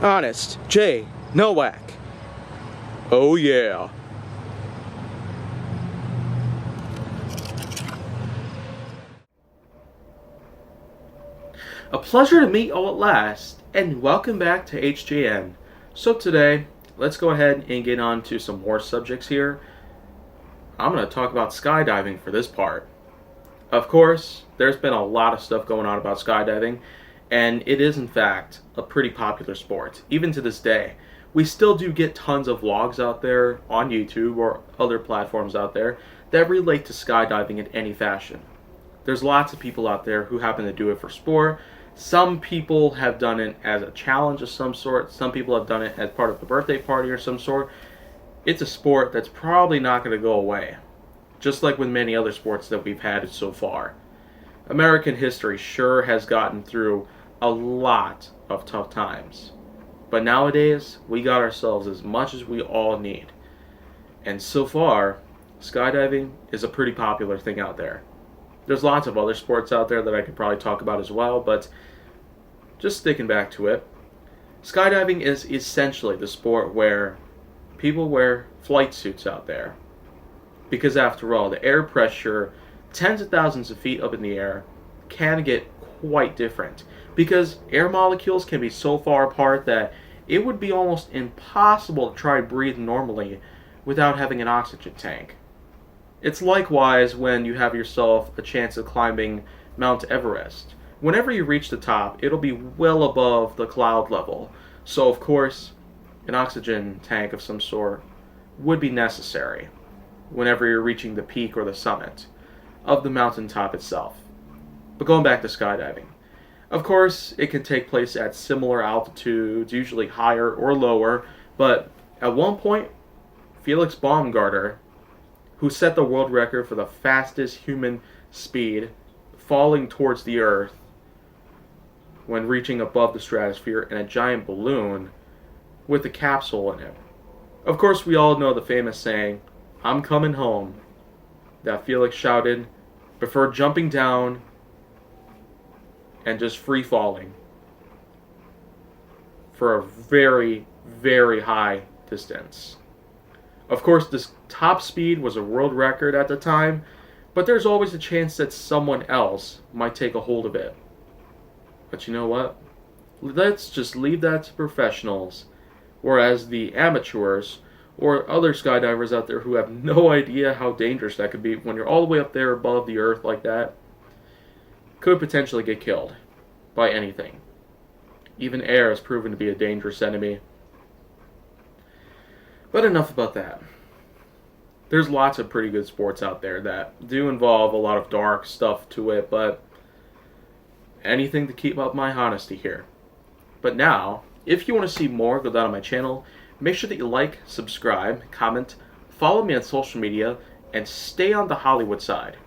Honest J. Nowak. Oh yeah. A pleasure to meet all at last, and welcome back to HJN. So today, let's go ahead and get on to some more subjects here. I'm going to talk about skydiving for this part. Of course, there's been a lot of stuff going on about skydiving, and it is in fact a pretty popular sport, even to this day. We still do get tons of vlogs out there on YouTube or other platforms out there that relate to skydiving in any fashion. There's lots of people out there who happen to do it for sport. Some people have done it as a challenge of some sort. Some people have done it as part of a birthday party or some sort. It's a sport that's probably not going to go away, just like with many other sports that we've had so far. American history sure has gotten through a lot of tough times. But nowadays, we got ourselves as much as we all need. And so far, skydiving is a pretty popular thing out there. There's lots of other sports out there that I could probably talk about as well, but just sticking back to it, skydiving is essentially the sport where people wear flight suits out there. Because after all, the air pressure, tens of thousands of feet up in the air, can get quite different. Because air molecules can be so far apart that it would be almost impossible to try to breathe normally without having an oxygen tank. It's likewise when you have yourself a chance of climbing Mount Everest. Whenever you reach the top, it'll be well above the cloud level. So of course, an oxygen tank of some sort would be necessary whenever you're reaching the peak or the summit of the mountaintop itself. But going back to skydiving. Of course, it can take place at similar altitudes, usually higher or lower, but at one point, Felix Baumgartner, who set the world record for the fastest human speed falling towards the Earth when reaching above the stratosphere in a giant balloon with a capsule in it. Of course, we all know the famous saying, "I'm coming home," that Felix shouted before jumping down and just free falling for a very, very high distance. Of course, this top speed was a world record at the time, but there's always a chance that someone else might take a hold of it. But you know what? Let's just leave that to professionals, whereas the amateurs or other skydivers out there who have no idea how dangerous that could be when you're all the way up there above the earth like that, could potentially get killed by anything. Even air has proven to be a dangerous enemy. But enough about that. There's lots of pretty good sports out there that do involve a lot of dark stuff to it, but anything to keep up my honesty here. But now, if you want to see more, go down on my channel. Make sure that you like, subscribe, comment, follow me on social media, and stay on the Hollywood side.